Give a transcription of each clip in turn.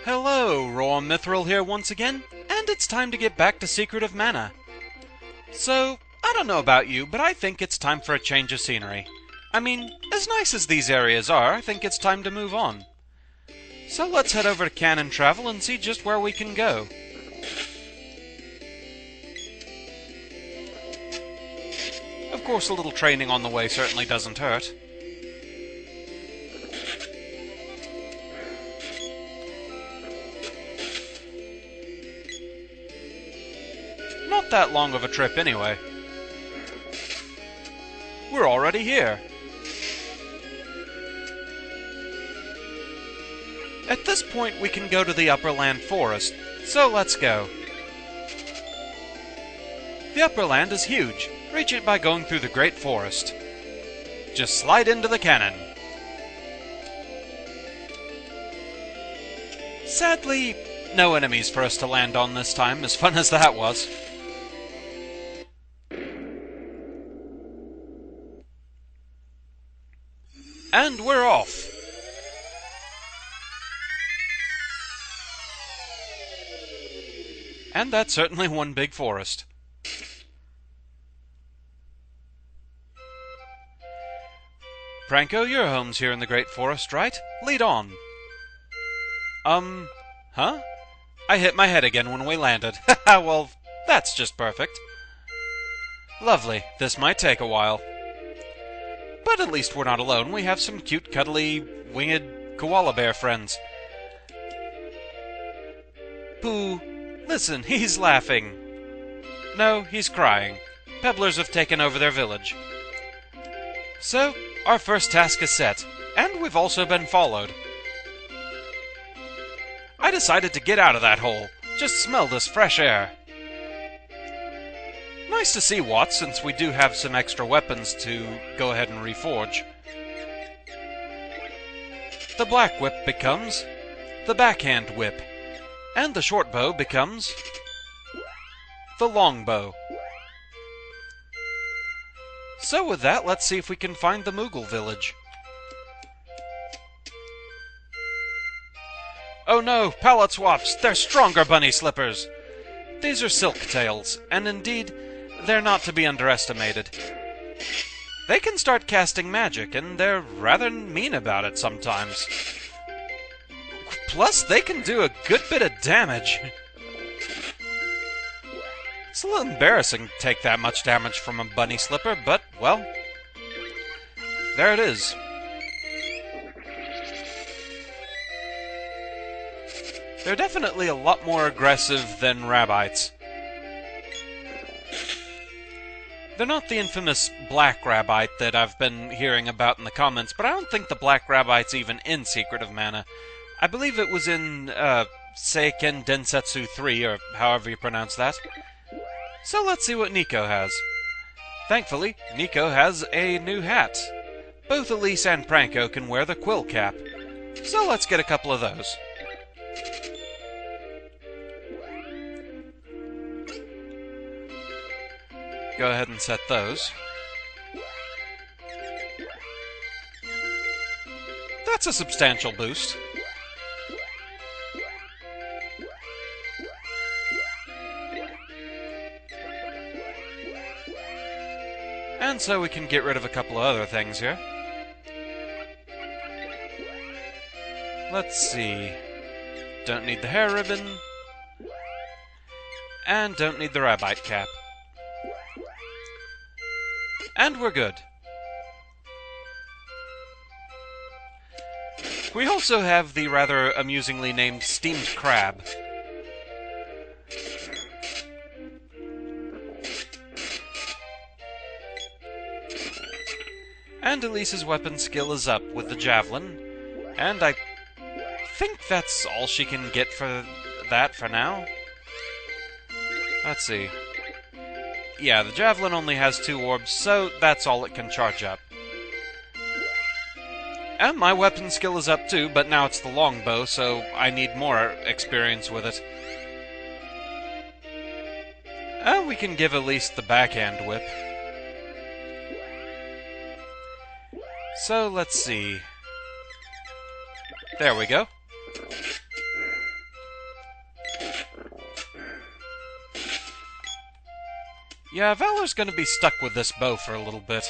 Hello, Raw Mithril here once again, and it's time to get back to Secret of Mana. So, I don't know about you, but I think it's time for a change of scenery. I mean, as nice as these areas are, I think it's time to move on. So let's head over to Canon Travel and see just where we can go. Of course, a little training on the way certainly doesn't hurt. Not that long of a trip anyway. We're already here. At this point we can go to the Upperland Forest, so let's go. The Upperland is huge. Reach it by going through the Great Forest. Just slide into the cannon. Sadly, no enemies for us to land on this time, as fun as that was. And we're off! And that's certainly one big forest. Franco, your home's here in the Great Forest, right? Lead on. Huh? I hit my head again when we landed. Haha, well, that's just perfect. Lovely. This might take a while. But at least we're not alone. We have some cute, cuddly, winged koala bear friends. Pooh, listen, he's laughing. No, he's crying. Pebblers have taken over their village. So, our first task is set, and we've also been followed. I decided to get out of that hole. Just smell this fresh air. Nice to see, Watts, since we do have some extra weapons to go ahead and reforge. The black whip becomes the backhand whip, and the short bow becomes the long bow. So with that, let's see if we can find the Mogul village. Oh no, pallet swaps! They're stronger bunny slippers! These are silk tails, and indeed, they're not to be underestimated. They can start casting magic, and they're rather mean about it sometimes. Plus, they can do a good bit of damage. It's a little embarrassing to take that much damage from a bunny slipper, but, well, there it is. They're definitely a lot more aggressive than Rabbites. They're not the infamous Black Rabbite that I've been hearing about in the comments, but I don't think the Black Rabbite's even in Secret of Mana. I believe it was in, Seiken Densetsu 3, or however you pronounce that. So let's see what Nico has. Thankfully, Nico has a new hat. Both Elise and Pranko can wear the quill cap. So let's get a couple of those. Go ahead and set those. That's a substantial boost. And so we can get rid of a couple of other things here. Let's see. Don't need the hair ribbon. And don't need the rabbite cap. And we're good. We also have the rather amusingly named steamed crab. And Elise's weapon skill is up with the javelin, and I think that's all she can get for that for now. Let's see. Yeah, the javelin only has 2 orbs, so that's all it can charge up. And my weapon skill is up too, but now it's the longbow, so I need more experience with it. And we can give Elise the backhand whip. So let's see. There we go. Yeah, Valor's gonna be stuck with this bow for a little bit.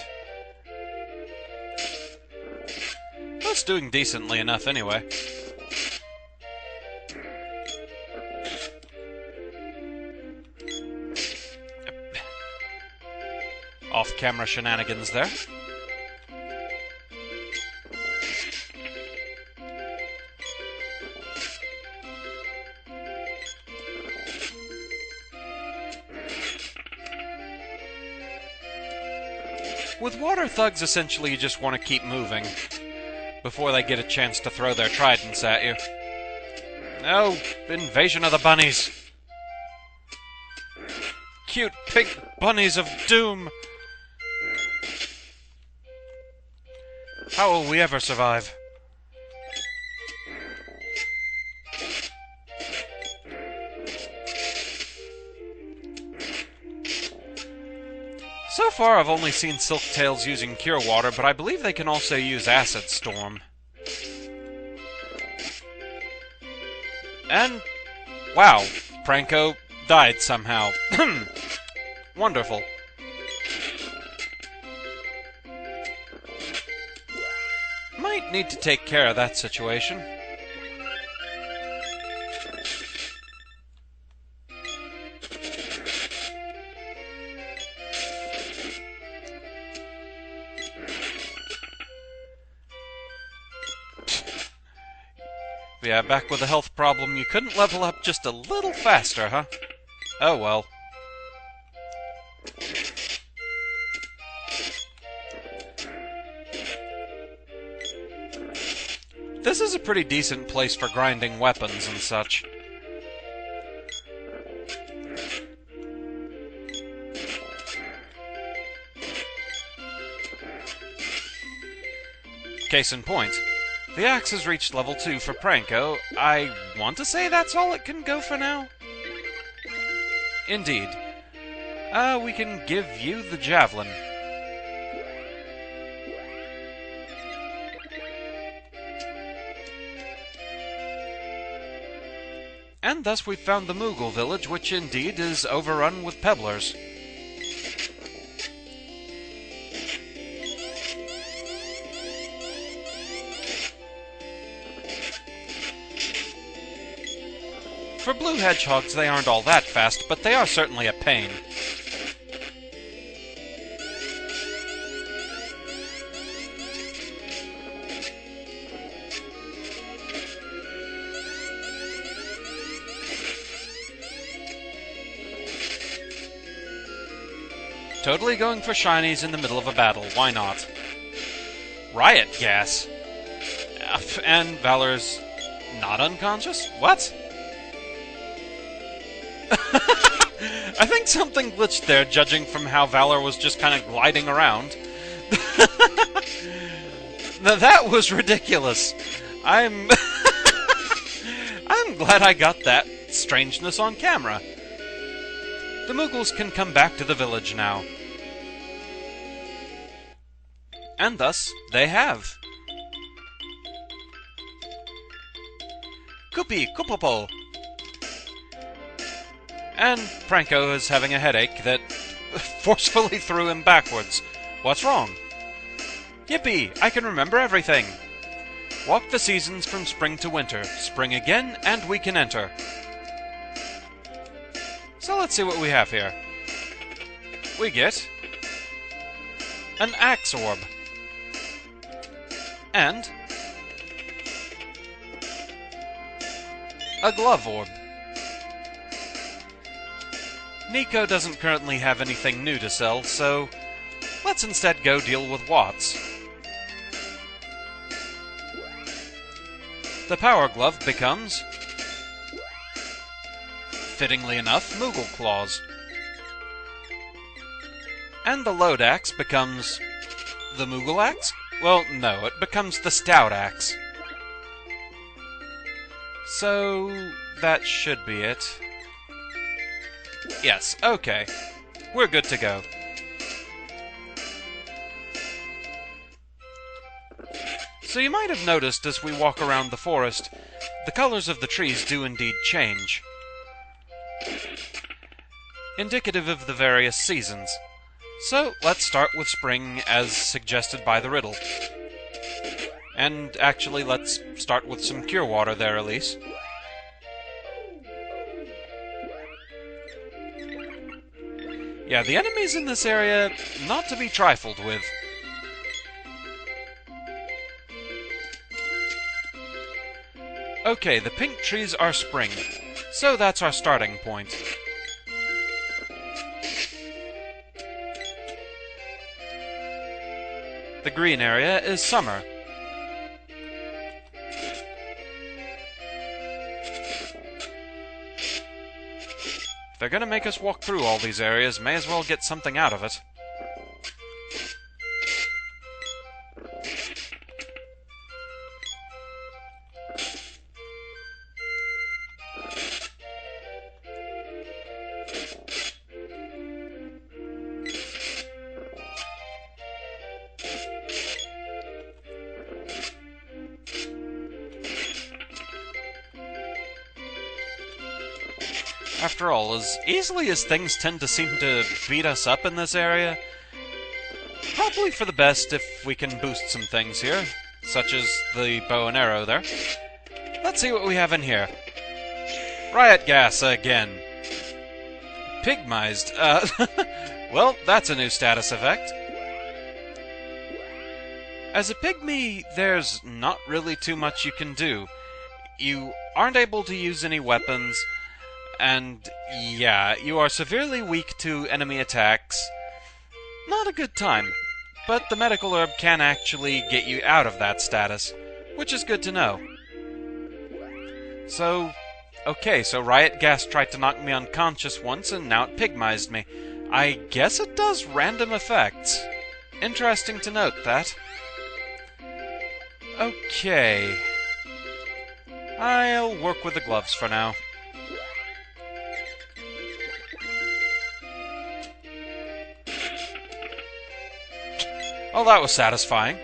It's doing decently enough anyway. Off-camera shenanigans there. With water thugs, essentially you just want to keep moving before they get a chance to throw their tridents at you. No, invasion of the bunnies. Cute pink bunnies of doom. How will we ever survive? So far, I've only seen Silktails using Cure Water, but I believe they can also use Acid Storm. And, wow, Pranko died somehow. Wonderful. Might need to take care of that situation. Yeah, back with a health problem. You couldn't level up just a little faster, huh? Oh well. This is a pretty decent place for grinding weapons and such. Case in point. The axe has reached level 2 for Pranko. I want to say that's all it can go for now. Indeed. We can give you the javelin. And thus we've found the Mogul village, which indeed is overrun with pebblers. For blue hedgehogs, they aren't all that fast, but they are certainly a pain. Totally going for shinies in the middle of a battle, why not? Riot gas. And Valor's not unconscious? What? I think something glitched there, judging from how Valor was just kind of gliding around. Now that was ridiculous. I'm glad I got that strangeness on camera. The Moguls can come back to the village now. And thus, they have. Kupi, Kupopo. And Pranko is having a headache that forcefully threw him backwards. What's wrong? Yippee! I can remember everything! Walk the seasons from spring to winter. Spring again, and we can enter. So let's see what we have here. We get an axe orb. And a glove orb. Nico doesn't currently have anything new to sell, so let's instead go deal with Watts. The power glove becomes, fittingly enough, Mogul claws. And the load axe becomes the Mogul axe? Well, no, it becomes the stout axe. So that should be it. Yes, okay. We're good to go. So you might have noticed as we walk around the forest, the colors of the trees do indeed change. indicative of the various seasons. So let's start with spring as suggested by the riddle. And actually, let's start with some cure water there, Elise. Yeah, the enemies in this area, not to be trifled with. Okay, the pink trees are spring, so that's our starting point. The green area is summer. If they're gonna make us walk through all these areas, may as well get something out of it. After all, as easily as things tend to seem to beat us up in this area, probably for the best if we can boost some things here, such as the bow and arrow there. Let's see what we have in here. Riot gas again. Pygmized. Well, that's a new status effect. As a pygmy, there's not really too much you can do. You aren't able to use any weapons, and yeah, you are severely weak to enemy attacks. Not a good time, but the medical herb can actually get you out of that status, which is good to know. So, okay, so riot gas tried to knock me unconscious once, and now it pygmized me. I guess it does random effects. Interesting to note that. Okay. I'll work with the gloves for now. Oh, that was satisfying.